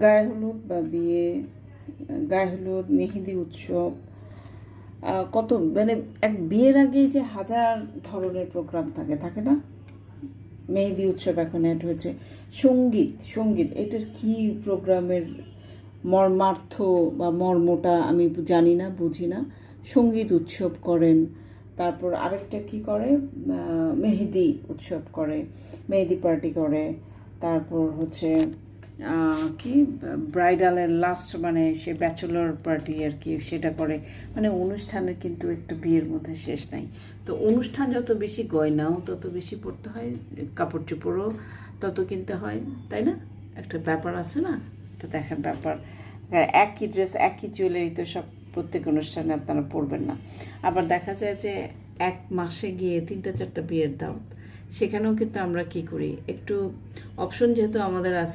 গায়ে হলুদ বা বিয়ে, গায়ে হলুদ, মেহেদি উৎসব, কত মানে এক বিয়ের আগেই যে হাজার ধরনের প্রোগ্রাম থাকে থাকে না। মেহেদি উৎসব এখন অ্যাড হয়েছে। সঙ্গীত, সঙ্গীত এটার কি প্রোগ্রামের মর্মার্থ বা মর্মটা আমি জানি না, বুঝি না। সঙ্গীত উৎসব করেন, তারপর আরেকটা কি করে, মেহেদি উৎসব করে, মেহেদি পার্টি করে, তারপর হচ্ছে কি ব্রাইডালের লাস্ট মানে সে ব্যাচেলর পার্টি আর কি সেটা করে। মানে অনুষ্ঠানের কিন্তু একটু বিয়ের মধ্যে শেষ নাই। তো অনুষ্ঠান যত বেশি, গয়নাও তত বেশি পড়তে হয়, কাপড় চোপড়ও তত কিনতে হয়, তাই না? একটা ব্যাপার আছে না, এটা দেখার ব্যাপার। একই ড্রেস একই জুয়েলারি তো সব প্রত্যেক অনুষ্ঠানে আপনারা পরবেন না। আবার দেখা যায় যে এক মাসে গিয়ে 3-4টা বিয়ের দাওয়াত, সেখানেও কিন্তু আমরা কি করি, একটু অপশন যেহেতু আমাদের আছে,